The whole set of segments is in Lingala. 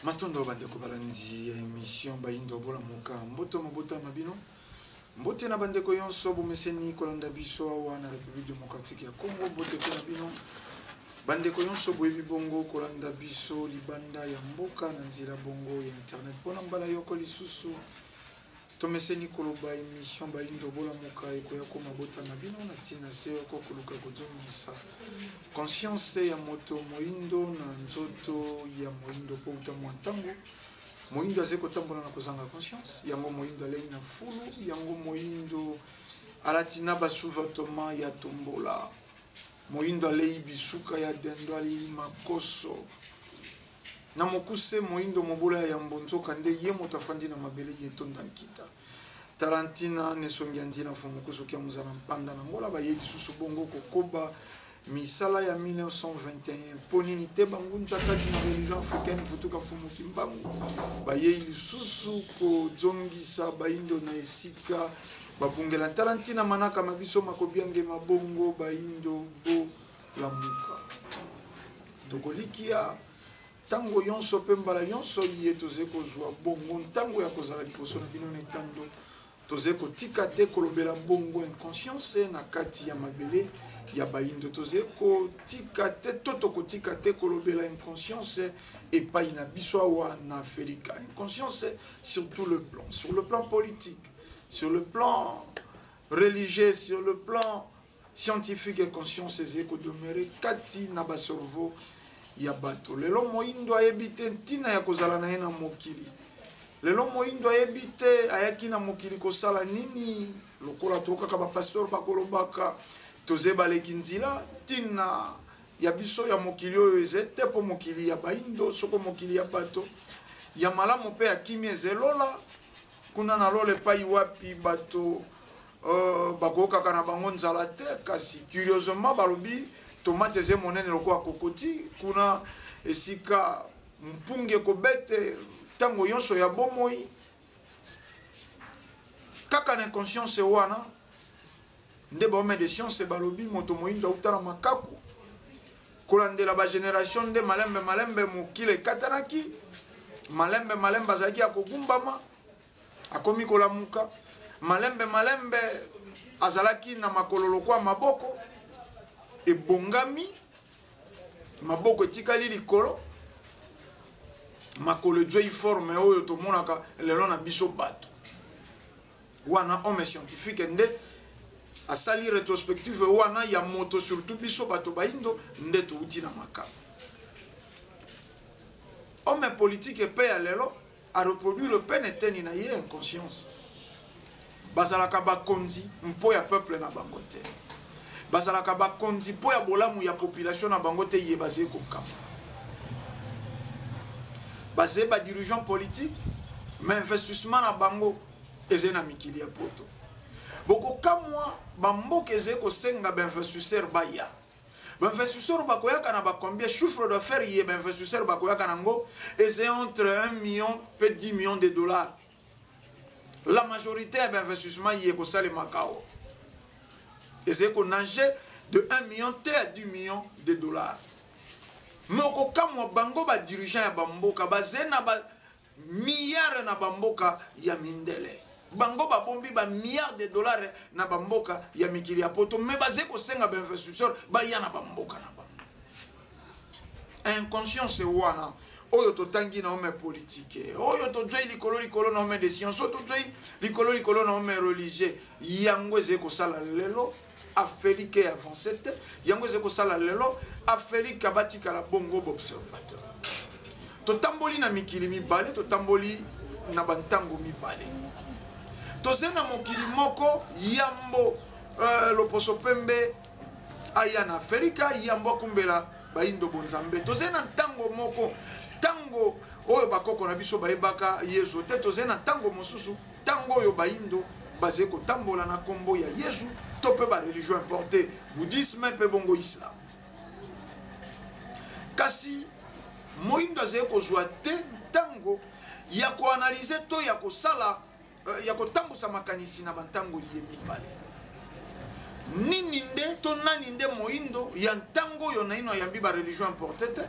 Matondo bandeko balandi émission bayindo bola moka mboto mabota mabino mbote na bandeko yonso bomeseni kolanda biso awa na République démocratique ya Congo mbote ko na bino bandeko yonso boyebi bongo kolanda biso libanda ya mboka na nzira bongo ya internet pona mbala yoko lisusu tomeseni koloba émission bayindo bola moka ekoya ko mabota mabino na tina se ko koluka kozongisa conscience ya moto moindo na nzoto ya moindo po utamu ntango moindo azeko tambola na kozanga conscience yango moindo alei na fulu yango moindo alatina basuvatoma ya tombola moindo alei bisuka ya dendo alei makoso na mokuse moindo mobola ya mbonzo kande ye moto afandi na mabele ye tonda nkita tarantina nesongi andina fumukuso kia muzana mpanda na ngola ba ye bisusu bongo kokoba misala ya 1921 ponini te bangu nzakati na religion africaine futuka fumu kimbangu baye lisusu ko zongisa baindo na esika babungela tarantina manaka mabiso makobiange mabongo baindo bo lamuka tokolikia tango yonso pembala yonso ye tozeko zwa bongo tango ya kozala liposo na bino netando tozeko tika te kolobela bongo inconscience na kati ya mabele ya baindo tozeko tika te totoko tika te kolobela inconscience epai na biso awa na Afrika inconscience sur tout le plan politique, sur le plan religieux, sur le plan scientifique et conscience ezeko demeurer kati na basorvo ya bato lelo moindo ayebite ntina ya kozala na ena mokili lelo moindo ayebite ayaki na mokili kosala nini lokola tokaka ba pasteur bakolobaka tozeba lekinzila tina ya biso ya mokili oyo ezete po mokili ya baindo soko mokili ya bato ya malamu pe ya kimi ezelola kuna na lole pai wapi bato bakokaka na bango nzala te kasi curieusement balobi tomate ze monene lokola kokoti kuna esika mpunge kobete tango yonso ya bomoi kaka na conscience wana nde ba de science balobi moto moindo utala makaku kolandela ba génération nde malembe mokile katanaki malembe azaki akogumbama akomi kolamuka malembe azalaki na makololo kwa maboko ebongami maboko etikali likolo makolo joi forme oyo tomonaka lelo na biso bato wana homme scientifique nde asali rétrospective wana ya moto surtout biso bato baindo nde touti na makabo homme politique pe ya lelo a reproduire peine eteni na ye inconscience bazalaka bakonzi mpo ya peuple na bango te bazalaka bakonzi po ya bolamu ya population na bango te ye bazé kokama bazé ba dirigeant politique mais investissement na bango eze na mikili ya poto boko kamwa bamboka eze ko senga ba investisseur baya ba investisseur bakoyaka na ba combien chiffre d'affaires ye ba investisseur bakoyaka nango eze entre 1 million et 10 millions de dollars la majorité ya ba investissement ye ko sale makao eze ko nager de 1 million à 10 millions de dollars. Mais au cas où bango ba dirigeant ya bamboka bazena ba milliards na bamboka ya mindele. Bango ba bombi ba milliards de dollars na bamboka ya mikili ya poto mais bazé ko senga ba investisseur ba ya na bamboka na bamboka. Inconscience wana oyo to tangi na homme politique oyo to joyi likolo na homme de science oyo to joyi likolo na homme religieux yango eze ko sala lelo Afélike avancé te yango ezeko sala lelo Afélike abatika la bongo observateur to tamboli na mikili mibale to tamboli na bantango mibale to zena mokili moko yambo loposo pembe aya na Afélika yambo kumbela baindo bonzambe to zena ntango moko tango oyo bakoko na biso bayebaka Yesu te to zena tango mosusu tango oyo baindo bazeko tambola na kombo ya Yesu peu ba religion importée bouddhisme pe bongo islam kasi moindo azeko zwa te tango ya ko analyser to ya ko sala ya ko tambusa makanisi na bantango ye mibale nini nde to nani nde moindo ya ntango yo na ino yambi ba religion importe te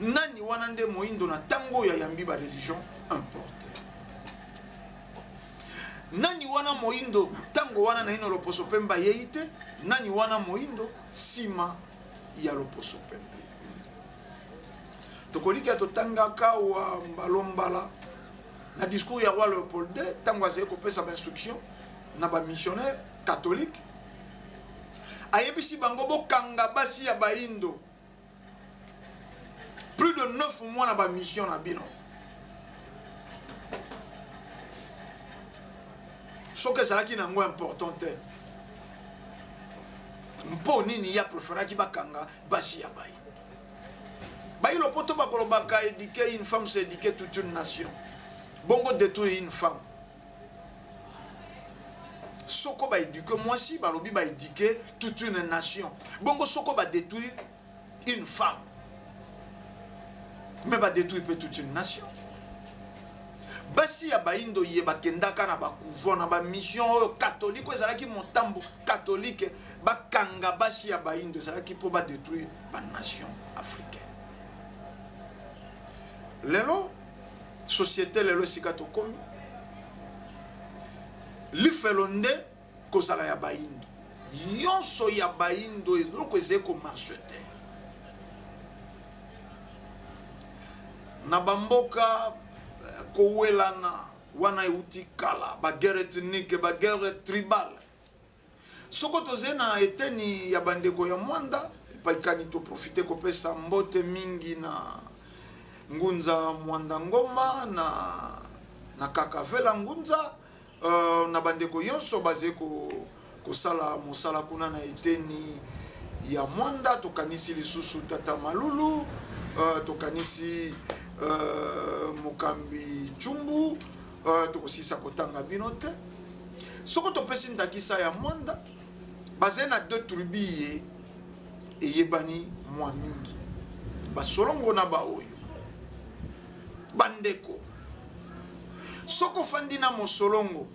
nani wana nde moindo na tango ya yambi ba religion importe nani wana moindo tango wana na ino loposo pemba yeite nani wana moindo sima ya loposo pembe tokoliki atotangaka wa mbalombala na discours ya roi Léopold II tango azali kopesa ba instruction na ba missionnaire catholique ayebisi bango bokanga basi ya baindo plus de 9 mois na ba mission na bino soki ezalaki nango important te mpo nini ya preferaki bakanga basi ya baindo bayilo poto bakolobaka éduquer une femme c'est éduquer toute une nation bongo détruire une femme soko ba éduquer moi si balobi ba éduquer toute une nation bongo soko ba détruire une femme mais ba détruire peut toute une nation basi ya baindo ye bakendaka na bakuvo na ba mission catholique ezalaki motambo catholique bakanga basi ya baindo ezalaki po ba détruire ba nation africaine lelo société lelo sikato komi lifelo nde kozala ya baindo yonso ya baindo eloko ezali komarche te na bamboka kowelana wana euti kala baguerre ethnique baguerre tribale soko toze na eteni ya bandeko ya mwanda epaikani toprofite kopesa mbote mingi na ngunza mwanda ngoma na kakavela ngunza na bandeko yonso baze kosala mosala kuna na eteni ya mwanda tokanisi lisusu tata malulu tokanisi mokambi chumbu tokosisa kotanga bino te soko topesi ndakisa ya mwanda baze na deux tribus eyebani mwa mingi basolongo na baoyo bandeko soko fandi na mosolongo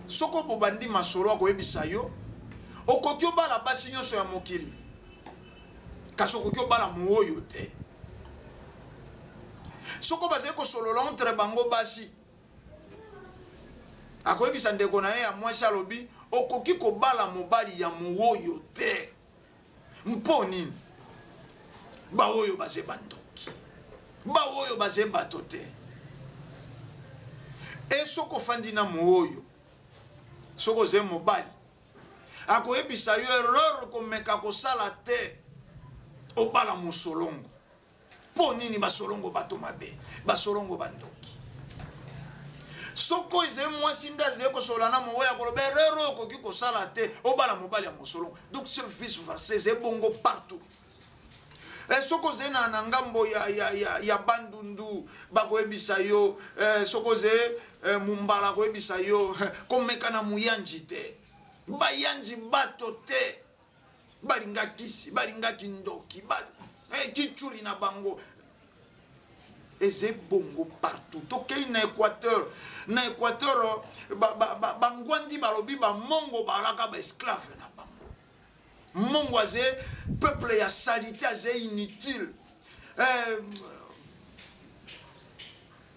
soko bobandi masolo akoyebisa yo okoki obala basi nyonso ya mokili kasi okoki obala muoyo te soko bazali kosolola entre bango basi akoyebisa ndeko na ye ya mwasi alobi okoki kobala mobali ya muoyo te mpo nini baoyo baze bandoki baoyo baze bato te e soko fandi na muoyo soko ze mobali akoyebisa yo erreur komeka kosala te obala mosolongo po nini basolongo bato mabe basolongo bandoki soko eze mwasi nde azali kosola na moyo akoloba erreur okoki kosala te obala mobali ya mosolongo donc ce vice versa eze bongo partout soko ze na ngambo ya bandundu bakoyebisa yo soko ze mumbala koyebisa yo komeka na muyanji te bayanji bato te balinga kisi balinga kindoki kichuri na bango eze bongo partout tokei na équateur bangwandi balobi bamongo balaka baesclave na bango mongo aze peuple ya salite aze inutile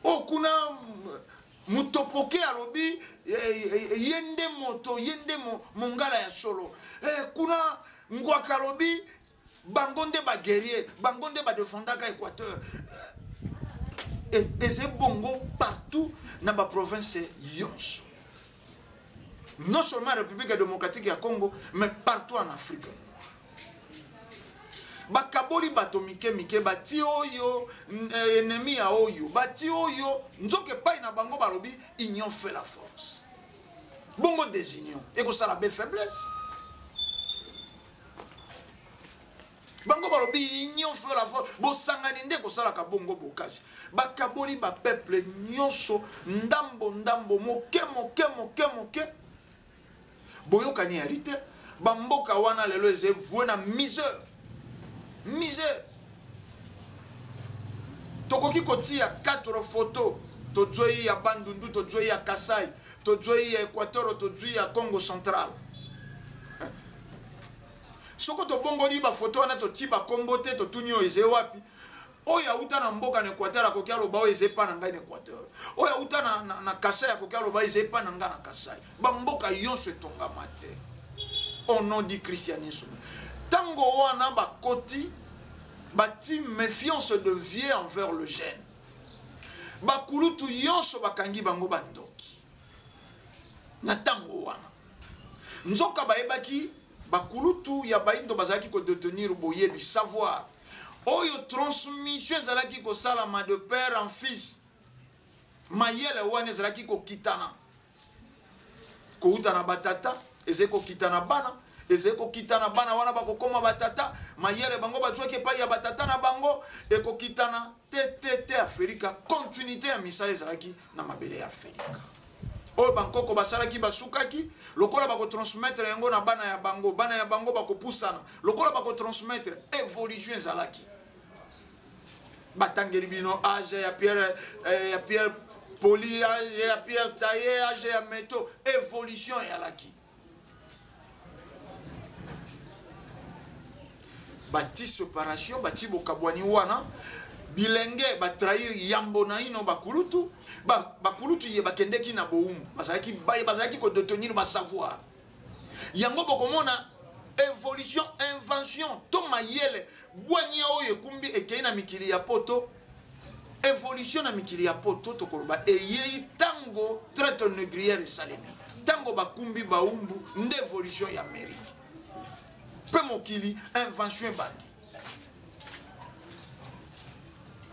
okuna mutopoke alobi yende moto yende mongala ya solo kuna ngwaka alobi bango nde baguerrier bango nde badefendaka équateur eze bongo partout na baprovince yonso non seulement République démocratique ya Congo mais partout en Afrique noire bakaboli bato mike bati oyo ennemi ya oyo bati oyo nzoke pai na bango balobi union fait la force bongo désunion ekosala be faiblesse bango balobi union fait la force bosangani nde kosalaka bongo bokasi bakaboli ba peuple nyonso ndambo moke boyokani ya lite bamboka wana lelo eze voué na misère tokoki kotia 4 photos tozoi ya bandundu tozoi ya Kasai tozoi ya Équateur tozoi ya Congo central soko to bongoli ba photo wana to tiba kombote to tunyo eze wapi oya uta na mboka na Equateur akokia loba o eze pa na ngai na Equateur oya uta na Kasai akokia loba eze pa na ngai na Kasai ba mboka yonso etonga mate au nom du christianisme tango wana ba koti bati méfiance de vieux envers le jeune ba kulutu yonso bakangi bango bandoki na tango wana nzoka baebaki bakulutu ya baindo bazalaki ko détenir boyebi savoir oyo transmission ezalaki ko salama de père en fils mayele wana ezalaki ko kitana ko utana batata ezeko ko kitana bana ezeko ko kitana bana wana bakokoma batata mayele bango bazwaki pa ya batata na bango eko kitana te Afrika continuité ya misala ezalaki na mabele ya Afrika oyo bankoko basalaki basukaki lokola bako transmettre yango na bana ya bango bako pusana lokola bako transmettre évolution ezalaki batangeli bino age ya Pierre Poli age ya Pierre Taye age ya Meto évolution ezalaki bati séparation bati bokabwani wana bilenge batrahir yambo na ino bakulutu bakulutu ye bakendeki na boumbu bazalaki ko détenir ba savoir yango bokomona évolution invention to mayele bwanya oyo kumbi ekei na mikili ya poto évolution na mikili ya poto to koloba eyei tango traite négrière salemi tango bakumbi baumbu nde évolution ya Amérique pe mokili invention bandi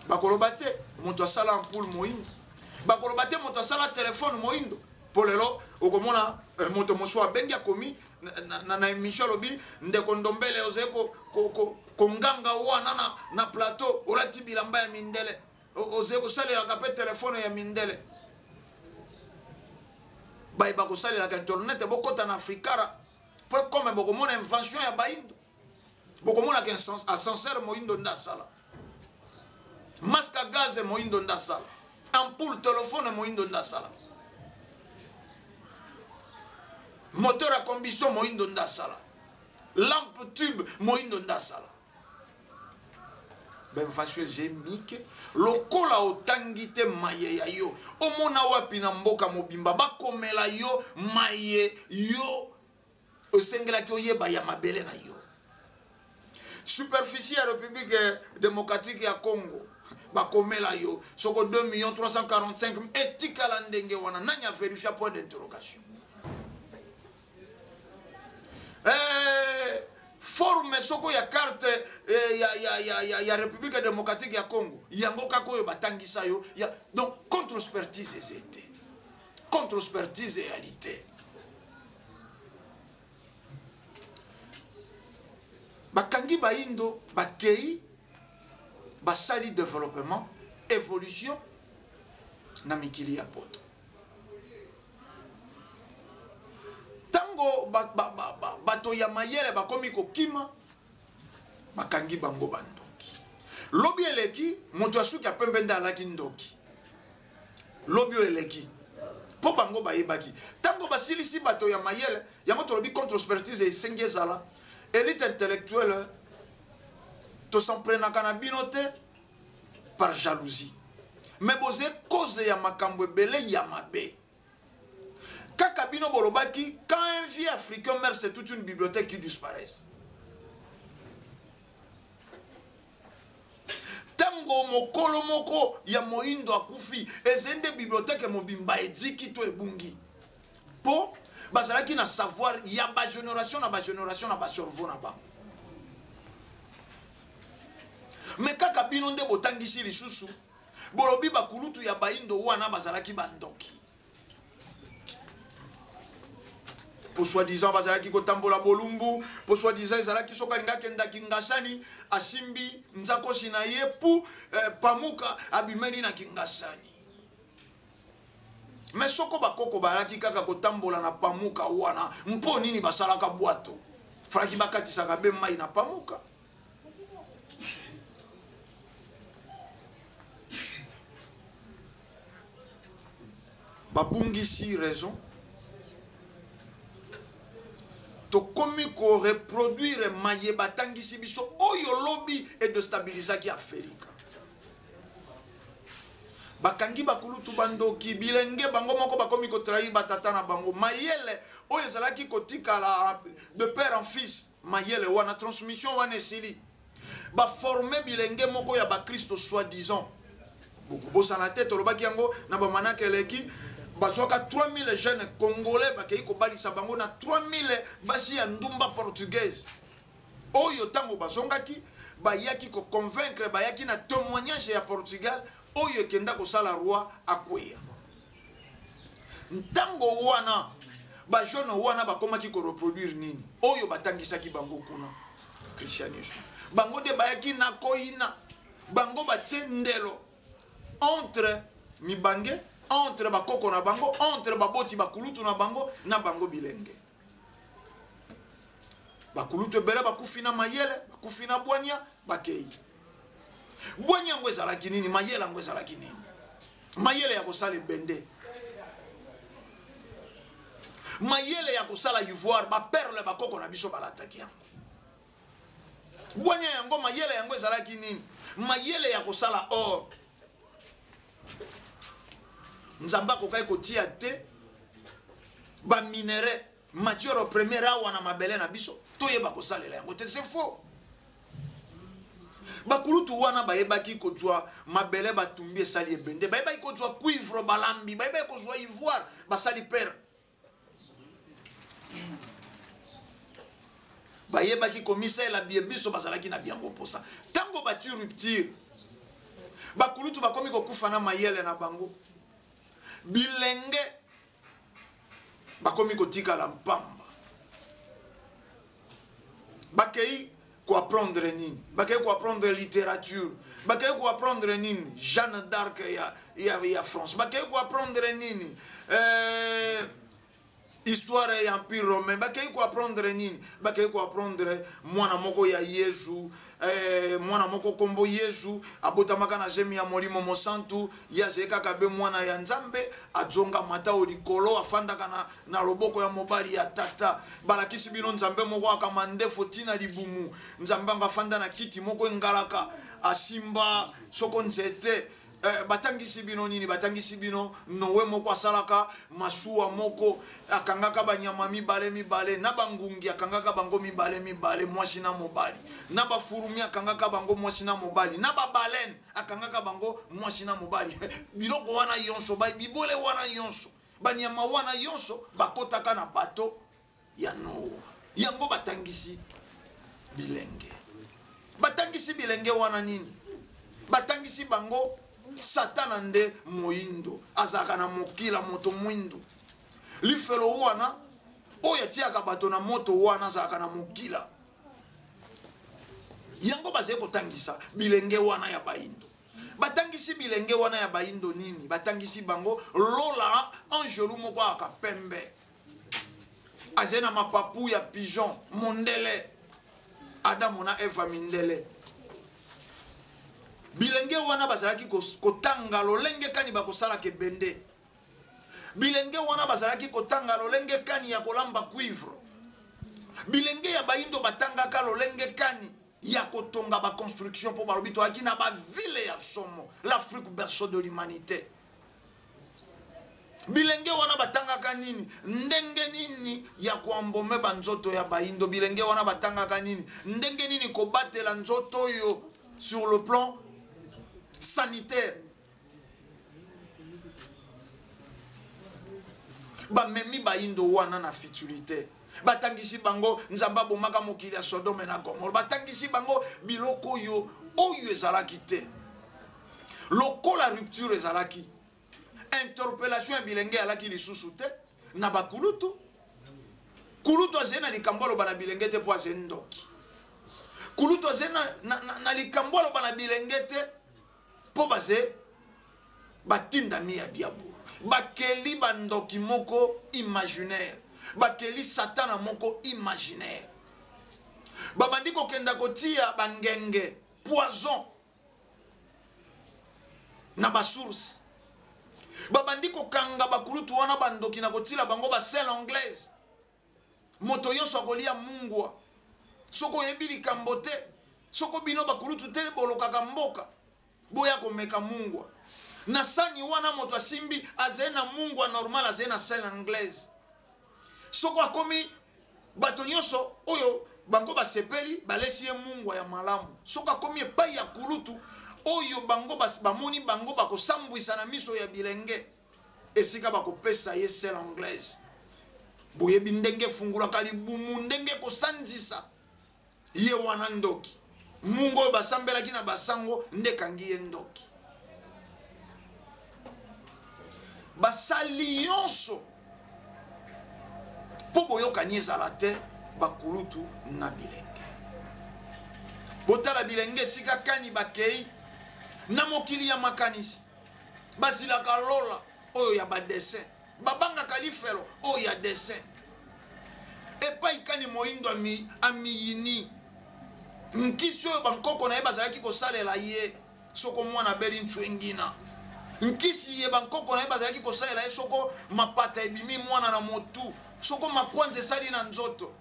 bakoloba te moto asala ampoule moindo bakoloba te moto asala telefone moindo polelo okomona moto mosusu abengi akomi na émission lobi ndeko ndombele ozeko konganga wana na plateau olati bilamba ya mindele ozeko salela pe telefone ya mindele bai bakosalela ka internet bokota na afrikara po comme bokomona invention ya baindo bokomona ke ascenseur moindo ndasala masque à gaz moindo ndasala ampoule téléphone moindo ndasala moteur à combustion moindo ndasala lampe tube moindo ndasala ben fashion gémique lokola otangite maye ya yo omona wapi na mboka mobimba bakomela yo maye yo osengela ki oyeba ya mabele na yo superficie ya République démocratique ya Congo bakomela yo soko 2 345 etikala ndenge wana nanya vérifier point d'interrogation forme soko ya carte ya République démocratique ya Congo yango kako yo batangisa yo ya donc contre expertise ezete contre expertise réalité bakangi baindo bakei basali développement évolution na mikili ya poto tango bato ya mayele bakomi kokima bakangi bango bandoki lobi eleki moto asuki apembe nda alaki ndoki lobi eleki po bango bayebaki tango basilisi bato ya mayele yango tolobi contre expertise esengi ezala élite intellectuelle to s'emprenaka na bino te par jalousie mais boze cause ya makambo ebele ya mabe kaka bino bolobaki quand un vieux africain meurt c'est toute une bibliothèque qui disparaît tango mokolo moko ya moindo akufi ezende bibliothèque mobimba ediki to ebungi po bazalaki na savoir ya ba génération na ba cerveau na bango mais kaka bino nde botangisi lisusu bolobi bakulutu ya baindo wana bazalaki bandoki pour soi-disant bazalaki kotambola bolumbu pour soi-disant ezalaki soka lingaki ndaki ngasani asimbi nzakosi na ye pu pamuka abimeli na kingasani mais soko bakoko balaki kaka kotambola na pamuka wana mpo nini basalaka bwato falaki bakatisaka be mai na pamuka babungisi raison tokomi ko reproduire mayeba tangisi biso oyo lobby et de stabiliser Afrika. Bakangi bakulutu bandoki bilenge bango moko bakomi ko trahi batata na bango mayele oyo ezalaki kotikala de père en fils mayele wana transmission wana esili ba former bilenge moko ya ba Christo soi-disant bosa na tête lobaki yango na ba manaka eleki bazwaka 3000 jeunes congolais bakei ko balisa bango na 3000 basi ya ndumba portugaise oyo tango bazongaki bayaki ko convaincre bayaki na témoignage ya Portugal oyo kenda ko sala roi akweya ntango wana ba jeune wana bakomaki ko reproduire nini oyo batangisaki bango kuna christianisme bango de bayaki na koina bango batie ndelo entre mibange entre bakoko na bango entre baboti bakulutu na bango bilenge bakulutu ebele bakufi na mayele bakufi na bwanya bakei bwanya ngo ezalaki nini mayele ngo ezalaki nini mayele ya kosala ebende mayele ya kosala ivoire baperle bakoko na biso balataki yango bwanya yango mayele yango ezalaki nini mayele ya kosala or nzamba kokai kotia te ba minere matière première awa na mabele na biso toyeba kosalela yango te c'est faux bakulutu wana bayebaki kozwa mabele batumbi esali ebende bayebaki kozwa cuivre balambi bayebaki kozwa ivoire basali perle bayebaki komisela biebiso bazalaki na biango posa tango bati rupture bakulutu bakomi kokufa na mayele na bango bilenge bakomi kotika la mpamba bakei ko apprendre nini bakei ko apprendre littérature bakei ko apprendre nini Jeanne d'Arc ya France bakei ko apprendre nini histoire ya empire romain bakei ko apprendre nini bakei ko apprendre mwana moko ya Yesu mwana moko kombo Yesu abotamaka na jemi ya molimo mosantu ya zeka kabe mwana ya nzambe adzonga mata olikolo afandaka na loboko ya mobali ya tata balakisi bino nzambe moko akamande fotina libumu nzambe ngafanda na kiti moko ngalaka asimba soko nzete batangisi bino nini batangisi bino nowe moko asalaka masuwa moko akangaka banyama mibale na bangungi akangaka bango mibale mwasi na mobali na bafurumi akangaka bango mwasi na mobali na babalen akangaka bango mwasi na mobali biloko wana yonso bibole wana yonso banyama wana yonso bakotaka na bato ya Noa yango batangisi bilenge wana nini batangisi bango Satana nde moindo azaka na mokila moto mwindo lifelo wana oya tiaka bato na moto wana azaka na mokila yango baze kotangisa bilenge wana ya baindo batangisi bilenge wana ya baindo nini batangisi bango lola angelu moko akapembe azena mapapu ya pigeon mondele Adamu na Eva mindele bilenge wana bazalaki kotanga lolenge kani bakosala kebende bilenge wana bazalaki kotanga lolenge kani ya kolamba cuivre bilenge ya baindo batangaka lolenge kani ya kotonga ba construction pour balobi to akina ba ville ya somo l'Afrique berceau de l'humanité bilenge wana batangaka nini ndenge nini ya kuambome banzoto ya baindo bilenge wana batangaka nini ndenge nini kobatela nzoto yo sur le plan sanitaire bamemi baindo wana na futilité batangisi bango nzamba bomaka mokili ya Sodome na Gomorrhe batangisi bango biloko oyo ezalaki te lokola rupture ezalaki interpellation ya bilenge alaki lisusu te na bakulutu kulutu azena likambolo bana bilenge te po azendoki kulutu azena na likambolo bana bilenge te po baze batinda mi ya diabo bakeli bandoki moko imaginaire bakeli satana moko imaginaire babandi kokenda kotia bangenge poison na basource babandi kokanga bakulutu wana bandoki na kotila bango ba sel anglaise moto yonso akolia mungwa soko yebili kambote soko bino bakulutu te bolokaka mboka boya komeka mungwa na sani wana moto asimbi azena mungwa normal azena sel anglaise soko akomi bato nyonso oyo bango basepeli balesi ye mungwa ya malamu soko akomi epai ya kulutu oyo bango bamoni bango bakosambwisa na miso ya bilenge esika bakopesa ye sel anglaise boyebi ndenge fungulaka libumu ndenge kosanzisa ye wana ndoki mungu oyo basambelaki na basango nde kangi ye ndoki basali nyonso mpo boyokani ezala te bakulutu na bilenge botala bilenge esika kani bakei na mokili ya makanisi bazilaka lola oyo ya badessin babangaka lifelo oyo ya dessin epai kani moindo amiyini nkisi oyo bankoko na ye bazalaki kosalela ye soko mwana beli ntwengina nkisi ye bankoko na ye bazalaki kosalela ye soko mapata ebimi mwana na motu soko makwanza esali na nzoto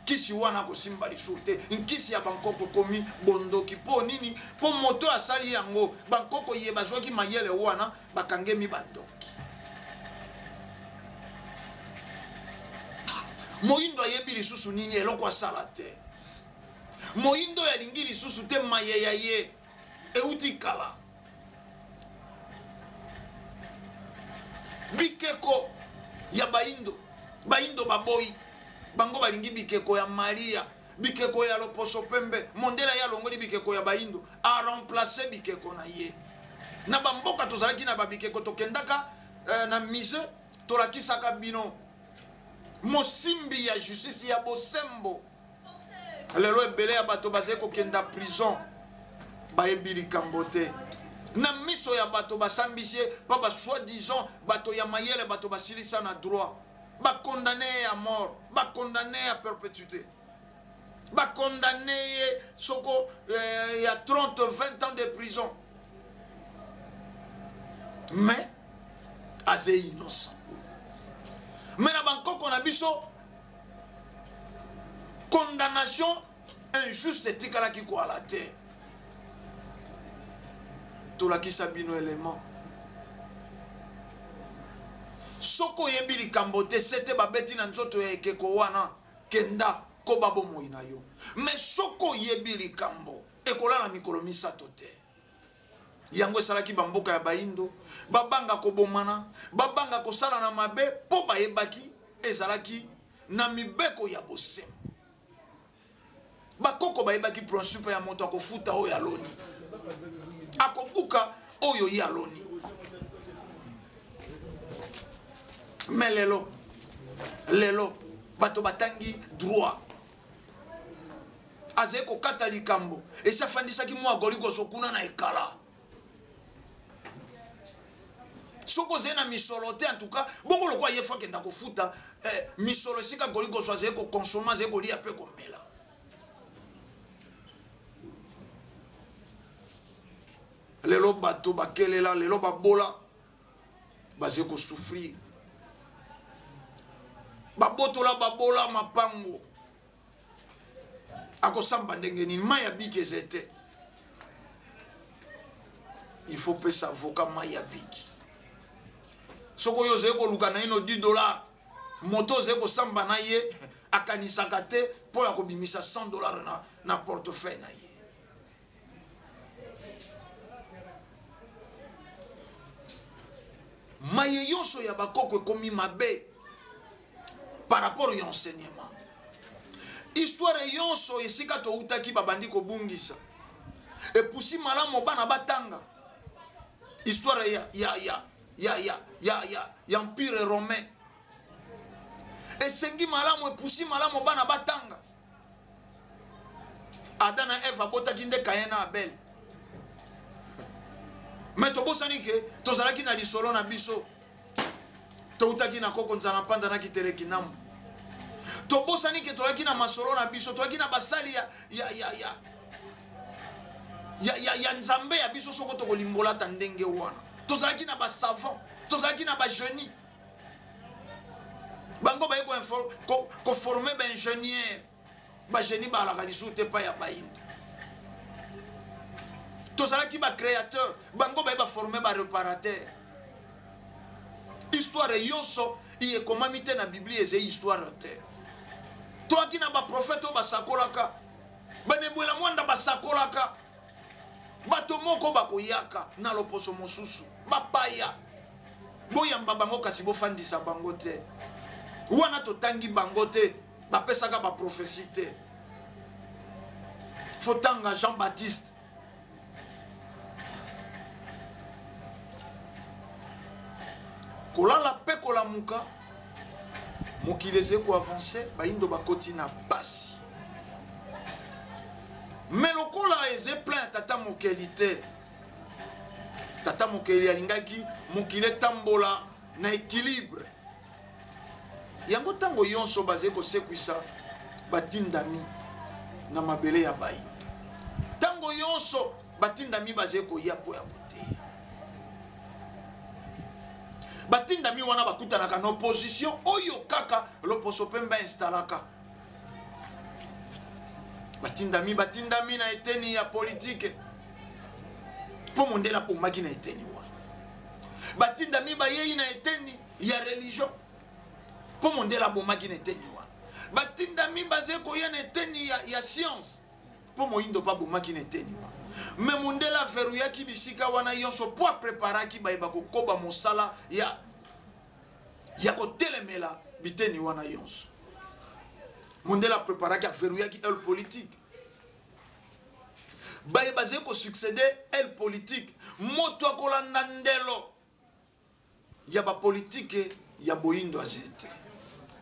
kisi wana kosimba lisu te nkisi ya bankoko komi bondoki po nini po moto asali yango bankoko ye bazwaki mayele wana bakangemi bandoki moindo ayebi lisusu nini eloko asala te moindo yalingi lisusu te mayeya ye euti kala bikeko ya baindo baboyi bango balingi bikeko ya Maria bikeko ya loposo pembe mondela ya longoli bikeko ya baindo a remplacer bikeko na ye na bamboka tozalaki na babikeko tokendaka na mise tolakisaka bino mosimbi ya justice ya bosembo lelo ebele ya bato bazali kokenda prison bayebi likambo te na miso ya bato basambisi ye pa basoi-disant bato ya mayele bato basilisa na droit bakondane ya mort bakondane ya perpétuité bakondane ye soko ya 30-20 ans de prison mais aze innocent mais na bankoko na biso condamnation injuste etikalaki koala te tolakisa bino élément soko yebi likambo te sete babeti na nzoto ya ekeko wana kenda koba bomoi na yo mais soko yebi likambo ekolala mikolo misato te yango esalaki bamboka ya baindo babanga kobomana babanga kosala na mabe po bayebaki ezalaki na mibeko ya bosembo bakoko bayebaki principe ya moto akofuta oyo aloni akobuka oyo ye aloni mais lelo bato batangi droit azali kokata likambo esi afandisaki mwa goligoso kuna na ekala soko zena na misolo te en tout cas bongo lokwa ye fa kenda kofuta misolo esika goligoso azali kokonsoma azali kolia mpe komela lelo bato bakelela lelo babola bazali kosouffrir babotola babola mapango akosamba ndenge nini mai ya biki ezete il faut pesa avocat mai ya biki soko oyo ozali koluka na ino $10 moto ozali kosamba na ye akanisaka te mpo ya kobimisa $100 na portefeuille na ye maye yonso ya bakoko ekomi mabe par rapport au enseignement histoire yonso esika toutaki babandi kobungisa epusi malamu bana batanga histoire ya empire romain esengi malamu epusi malamu bana batanga Adam na Eve abotaki nde Kain na Abel mais tobosani ke tozalaki na lisolo na biso toutaki na koko nzana panda na kitereki namu tobosani ke tozalaki na masolo na biso tozalaki na basali ya nzambe ya biso soko tokolimbola ta ndenge wana tozalaki na basavant tozalaki na bajeunie bango baye ko former ba ingénieur ba génie ba la kalisu te pa ya bayindo to sala ki ba créateur bango baye ba former ba réparateur histoire yoso iye komami te na Bible eze histoire te to akina ba prophète ba sakolaka banebwela mwanda ba sakolaka bato moko bakoyaka na loposo mosusu bapaya boyamba bango kasi bofandisa bango te wana totangi bango te bapesaka baprophétie te fotanga Jean-Baptiste kolala pe kolamuka mokili eze koavance bayindo bakoti na pasi mais lokola eze plein tata mokeli te tata mokeli alingaki mokili etambola na équilibre yango ntango yonso baze kosekwisa batindami na mabele ya bayindo ntango yonso batindami baze koya po ya koteya batindami wana bakutanaka na opposition oyo kaka loposo mpe bainstallaka batindami na eteni ya politique po mondela pomaki na eteni wana batindami bayei na eteni ya religion po mondela bomaki na eteni wana batindami baze koya na eteni ya science po moyindo pa bomaki na eteni wana me mondela veruyaki bisika wana yonso po apreparaki bayeba kokoba mosala ya kotelemela biteni wana yonso mondela preparaki averuyaki elle politique baye baze ko succéder elle politique moto akolanda ndelo ya ba politique ya boyindo azete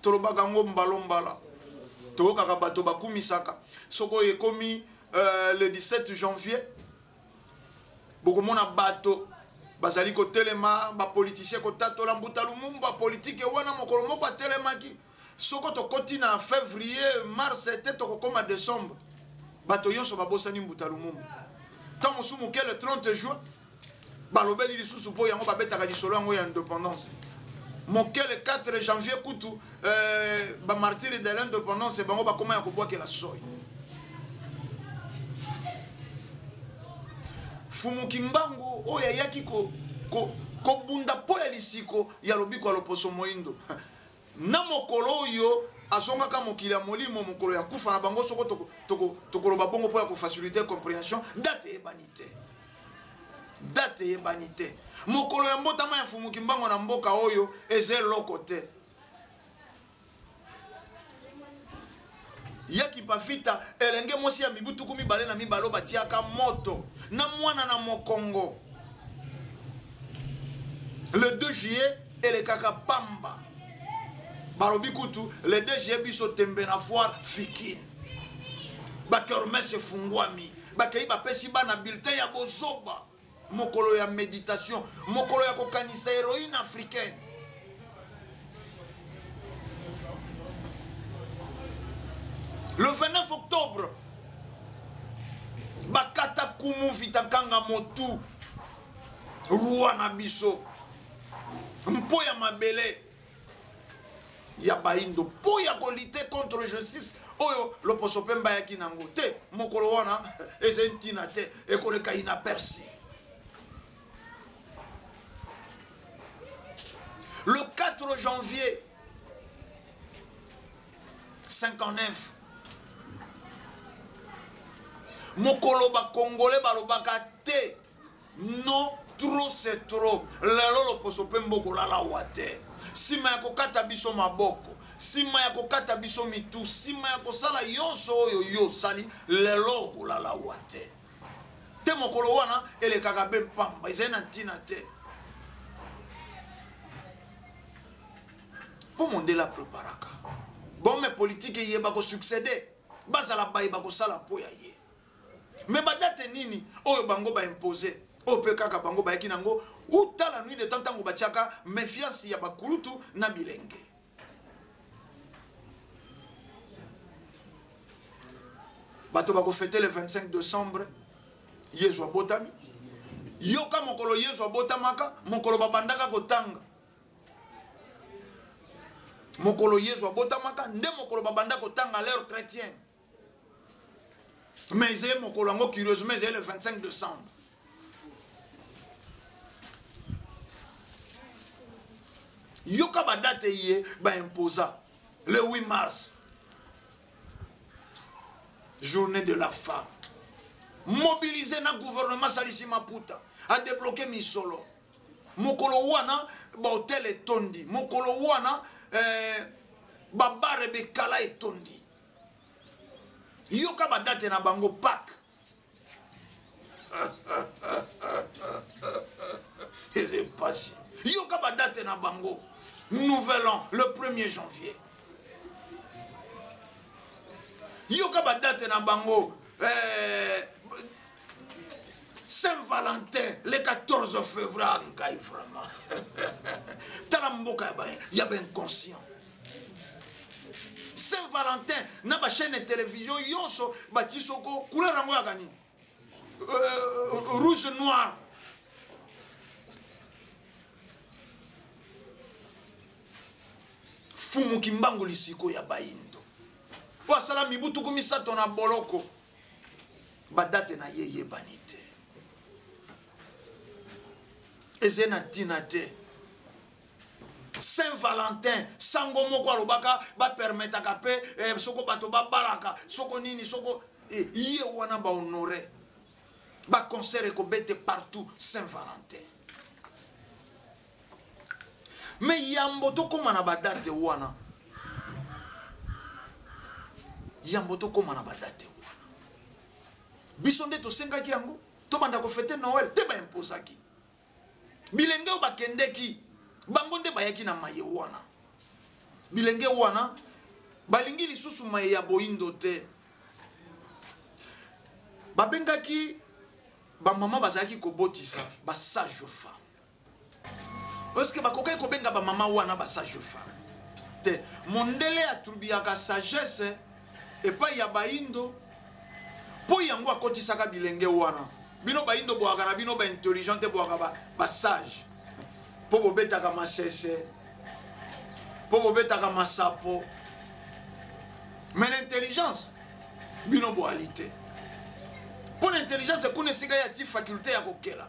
tolobaka ngo mbala tokaka bato bakumisaka soko ekomi le 17 janvier bokomona bato bazali ko telema ba politicien ko tatola mbuta lumumba politique wana mokolo moko atelemaki soko tokoti na février mars te tokokoma décembre bato yonso babosani mbuta lumumba tant sumu ke le 30 juin balobeli lisusu po yango babetaka lisolo yango ya indépendance moke le 4 janvier kutu ba martyrs de l'indépendance bango bakoma ya kobwakela soy fumuki mbangu oyo ayaki kobunda po ya lisiko ya lobiko ya loposo moyindo na mokolo oyo azongaka mokili ya molimo mokolo ya kufa na bango soko tokoloba bongo po ya kofaciliter compréhension date yebani te mokolo ya mbotama ya fumuki mbango na mboka oyo eze loko te yaki pafita elenge mosi ya mibutuku mibale na mibalo batiaka moto na mwana na mokongo le 2 juillet elekaka pamba balobi kutu le 2 juillet biso tembe na foire fikine bakermese fungwami bakei bapesi bana bulletin ya bozoba mokolo ya méditation mokolo ya kokanisa héroïne africaine le 29 octobre bakata kumu vitakanga motu roi na biso mpo ya mabele ya bayindo po ya kolite contre justice oyo loposo pe mbayaki nango te mokolo wana eze ntina te ekoleka inaperçu. Le 4 janvier 59 mokolo ba congolais balobaka te non trop c'est trop lelo loposo pe mbokola la wate sima ya kokata biso maboko sima ya kokata biso mitu sima ya kosala yonso oyo yo sali lelo kolala wate te mokolo wana elekaka be pamba ezali na ntina te po mondela preparaka bon mais politique yeba ko succéder bazala bayeba kosala po ya ye mais badate nini oyo bango ba imposer oyo pe kaka bango bayaki nango uta la nuit de temps tango batiaka méfiance ya bakulutu na bilenge bato bako fêter le 25 décembre yezu abotami yoka mokolo yezu abotamaka mokolo babandaka kotanga mokolo Yesu abotamaka nde mokolo babanda kotanga l'heure chrétienne. Mais c'est mokolo ngo curieusement c'est le 25 décembre. Yoka ba date yé ba imposa le 8 mars. Journée de la femme. Mobiliser na gouvernement Salisi Maputa a débloqué misolo. Mokolo wana ba hotel etondi. Mokolo wana ba bare bekala etondi. Yoka ba date na bango Pâques. Et c'est passé. Yoka ba date na bango Nouvel An, le 1er janvier. Yoka ba date na bango Saint-Valentin, le 14 février. Vraiment. Talamboka, il y a bien conscient. Saint-Valentin, na ba chaîne de télévision, yonso, batisoko, couleur rango ya gani. Rouge noir. Fumu kimbangu lisiko ya baindo. Wasala mibutu kumisato na boloko. Badate na yeye banite. Ezena tinate. Saint-Valentin, sango moko alobaka ba permettre ka pe soko bato ba baraka, soko nini soko yé wana ba honorer. Ba concert ko bete partout Saint-Valentin. Mais yamboto koma na badate wana. Yamboto koma na badate wana. Bisonde to sengaki yango, to banda ko fêter Noël, te ba imposaki. Bilenge ba kendeki, bangonde bayaki na maye wana. Bilenge wana, balingi lisusu maye ya boindo te. Babengaki, ba mama bazaki ko botisa, ba sage femme. Est-ce que bakokai ko benga ba mama wana ba sage femme? Te, mondele atrubiaka sagesse, et pas ya baindo, po yango akotisaka bilenge wana. Bino baindo boaka na bino ba intelligente boaka ba sage. Po bobetaka masese, po bobetaka masapo. Mais l'intelligence, bino boalité. Pour l'intelligence, c'est qu'on ait une faculté à kokela.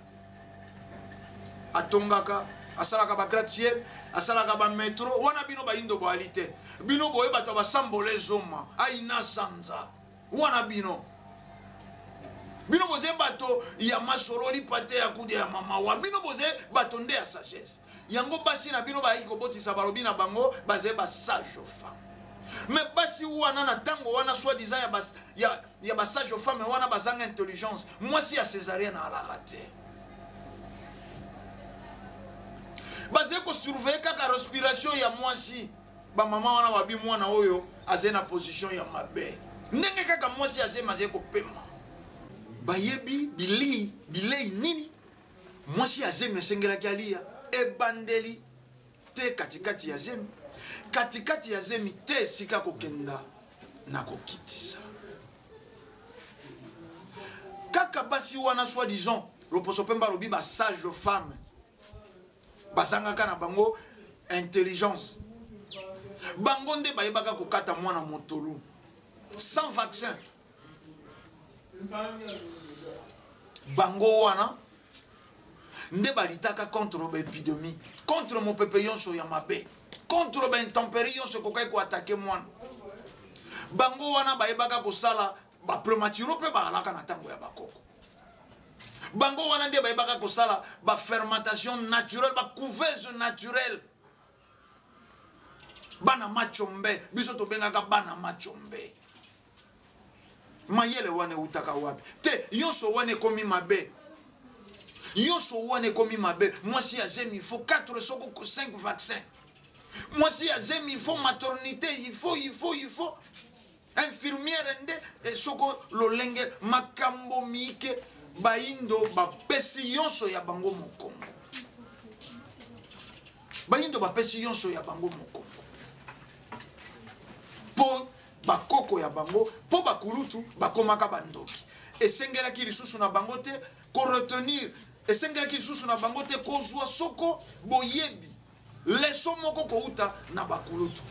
Atongaka, asalaka ba gratte-ciel, asalaka ba métro, wana bino ba indo boalité. Bino boye bato ba sambole zoma, aina sanza. Wana bino. Bino boze bato ya masoroli pate ya kudi ya mama wa. Bino boze bato nde ya sagesse. Yango basi na bino ba hiko botisa balobi na bango baze ba sage femme. Mais basi wana na tango wana soi-disant ya ba sage femme wana bazanga intelligence. Moi si ya césarienne à la raté. Baze ko surveiller kaka respiration ya moi si ba mama wana wabi mwana oyo azena position ya mabe. Ndenge kaka moi si azema ze ko pema. Bayebi bilei nini moi si azemi sengela kalia e bandeli te katikati ya zemi katikati ya zemi te sika kokenda na kokitisa kaka basi wana soi-disant loposo pemba lobi ba sage femme basangaka na bango intelligence bango nde bayebaka kokata mwana motolu sans vaccin bango wana nde balitaka contre l'épidémie, contre mon pépé yonso ya mabe, contre l'intempérie yonso kokai ko attaquer mwana. Bango wana bayebaka kosala ba prématuré pe ba alaka na tango ya bakoko. Bango wana nde bayebaka kosala ba fermentation naturelle, ba couveuse naturelle. Bana machombe, biso to bengaka bana machombe. Mayele wane utaka wapi. Te yonso wane komi mabe. Yonso wane komi mabe. Moi si azemi il faut 4 soko 5 vaccins. Moi si azemi il faut maternité, il faut infirmière nde soko lolenge makambo mike baindo ba pesi yonso ya bango mokongo. Baindo ba pesi yonso ya bango mokongo. Po bakoko ya bango, po bakulutu bakomaka bandoki. Esengelaki lisusu na bango te ko retenir, esengelaki lisusu na bango te ko zwa soko boyebi. Leso moko ko uta na bakulutu.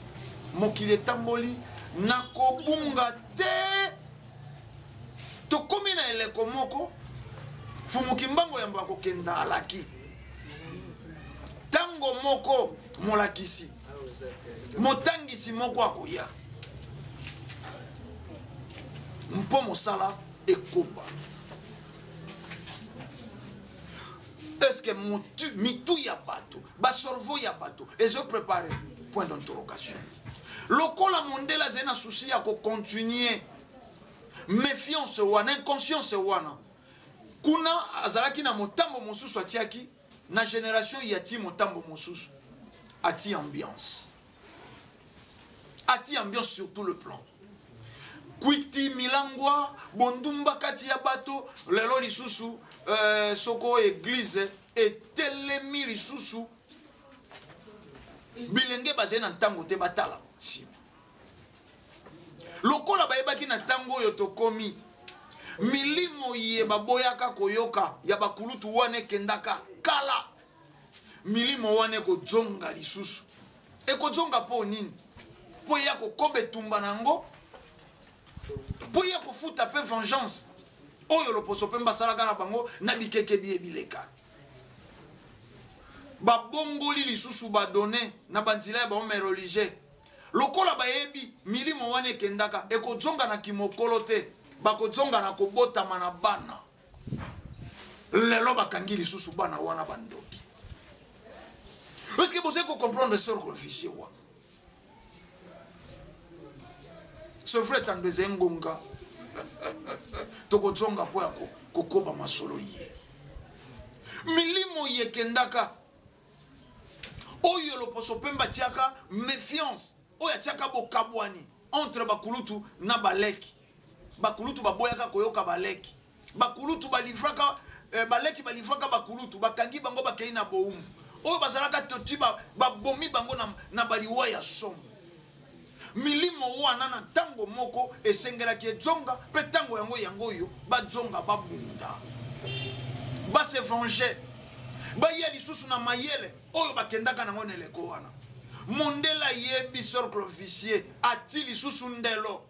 mokili etamboli nakobunga te tokomi na eleko moko fumuki mbango yambo akokenda alaki tango moko molakisi motangisi moko akoya mpo mosala ekoba. Est-ce que mitu ya bato basorvo ya bato ezo préparé? Point d'interrogation. Lokola mondela zena souci ya ko continuer méfiance wana inconscience wana kuna azalaki na motambo mosusu atiaki na génération yati motambo mosusu ati ambiance sur tout le plan. Kwiti milangwa bondumba kati ya bato lelo lisusu soko église etelemi lisusu bilenge bazena ntango te batala sima lokola bayebaki na ntango oyo tokomi milimo ye baboyaka koyoka ya bakulutu wane kendaka kala milimo wane kojonga lisusu ekojonga po nini po ya kokobe tumba nango po ya kofuta pe vengeance oyo loposo pe mbasalaka na bango na bikeke bileka babongoli lisusu badone na banzila ya baome religieux lokola bayebi milimo wane kendaka ekojonga na kimokolo te bakojonga na kobotama na bana lelo bakangi lisusu bana wana bandoki. Est-ce que vous avez comprendre ce officier wana ce frère tandeze ngonga tokojonga po ya kokoba masolo ye milimo yekendaka oyo loposo pemba tiaka méfiance oyo tiaka bokabwani entre bakulutu na baleki bakulutu baboyaka koyoka baleki bakulutu balifraka baleki balifraka bakulutu bakangi bango bakei na boumu oyo bazalaka toti babomi bango na baliwa ya somo milimo wana na tango moko esengelaki ejonga pe tango yango oyo bajonga babunda base venger baya lisusu na mayele oyo bakendaka nango neleko wana mondela yebi cercle officier ati lisusu ndelo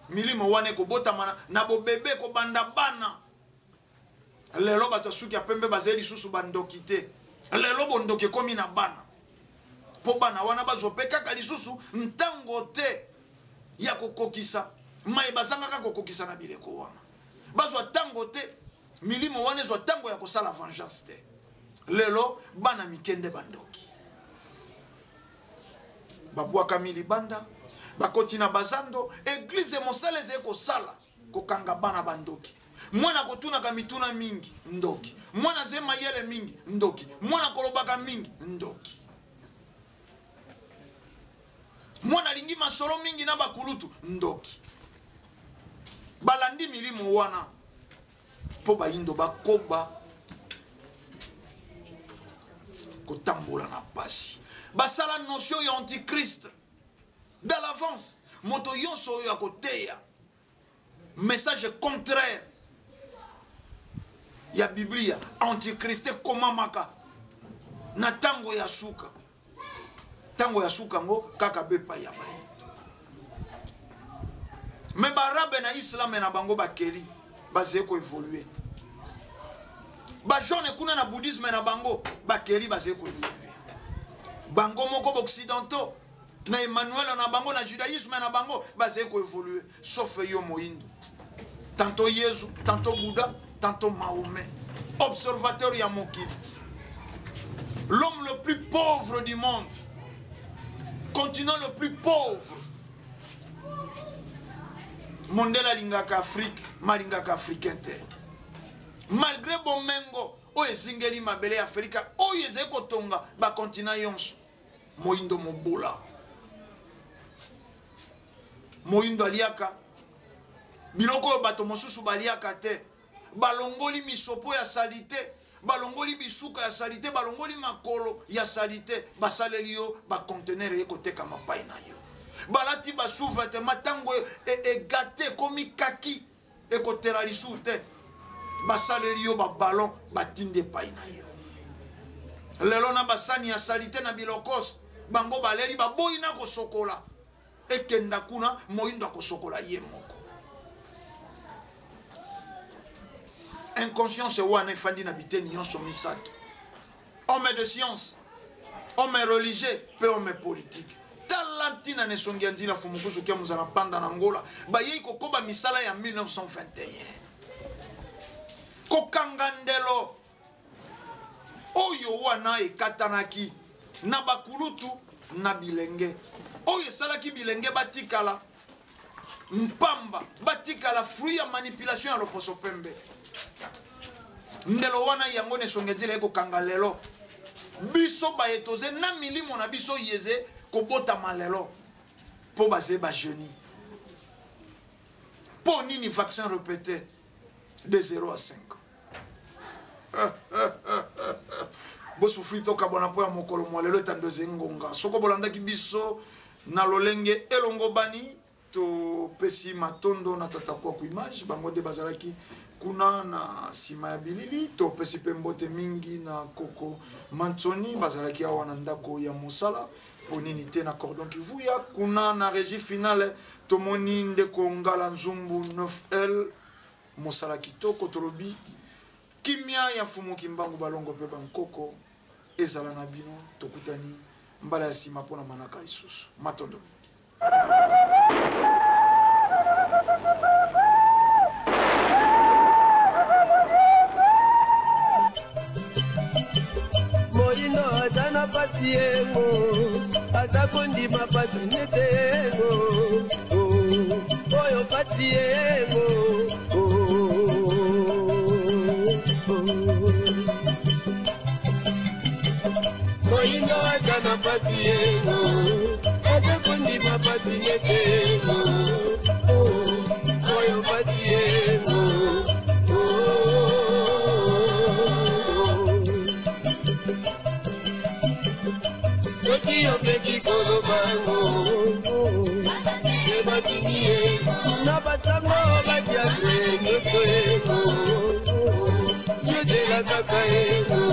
milimo wana ekobotama na bobebe kobanda bana lelo bato suki ya pembe bazeli lisusu bandoki te lelo bondoki ekomi na bana po bana wana bazwa pe kaka lisusu ntango te ya kokokisa mai bazangaka kokokisa na bileko wana bazwa tango te milimo wana ezwa tango ya kosala vengeance te lelo bana mikende bandoki babwaka milibanda bakoti na bazando eglize mosala eze kosala kokanga bana bandoki mwana kotunaka mituna mingi ndoki mwana zema yele mingi ndoki mwana kolobaka mingi ndoki mwana lingi masolo mingi na bakulutu ndoki balandi milimo wana po bayindo bakoba kotambola na pasi basala notion ya antichrist dans l'avance moto yonso oyo akoteya message contraire ya biblia antichrist komamaka na tango ya suka ngo kaka bepa ya bayindo me barabe na islam na bango bakeli baze ko évoluer ba jone kuna na bouddhisme na bango bakeli baze ko évoluer bango moko occidentaux na Emmanuel na bango na judaïsme na bango baze ko évoluer sauf yo moyindo tantôt Yesu tantôt Bouddha tantôt Mahomet observateur ya mokili l'homme le plus pauvre du monde continent le plus pauvre mondela lingaka Afrique malingaka africain te malgré bomengo o ezingeli mabele ya Afrika o yezeko tonga ba continent yonso moyindo mobola moyindo aliaka biloko bato mosusu baliaka te balongoli misopo ya salite balongoli bisuka ya salite balongoli makolo ya salite basaleli yo ba conteneur ekoteka mapai na yo balati basuva te matango egate komi kaki ekotela lisu te basaleli yo ba ballon batinde pai na yo lelo na basani ya salite na bilokos bango baleli baboyi na kosokola ekenda kuna moyindo akosokola ye moko. Inconscience wana efandi na biteni nyonso misato. Homme de science, homme religieux, pe homme politique. Talantina ne songi andina fumukuzu kia muzana panda na Angola. Baye kokoba misala ya 1921. Kokangandelo oyo wana ekatanaki na bakulutu na bilenge. Oyo salaki bilenge batikala mpamba, batikala fruit ya manipulation ya loposo pembe. Ndelo wana yango ne songezile eko kangalelo. Biso baetoze na milimo na biso yeze kobota malelo. Po base ba jeuni. Po nini vaccin répété de 0 à 5. Bo souffri to kabona po ya mokolo mwalelo tandoze ngonga. Soko bolanda ki biso na lolenge elongo bani to pesi matondo na tatakwa ku image bango de bazalaki kuna na sima ya bilili to pesi pembote mingi na koko Mantsoni bazalaki awa na ndako ya mosala ponini te na cordon kivuya kuna na régie finale tomoni ndeko ngala nzumbu 9L mosala kitoko tolobi kimia ya fumu kimbangu balongo pe bankoko ezala na bino tokutani mbala ya sima pona manaka isusu matondo. Moino atana patiengo atakondi mapatinetengo oyo patiengo Moino atana patiengo atakondi mapatinetengo oyo patiengo Yo peki kolo bango Eba tinye Na batango batia kwenye kwego Yede la kaka ego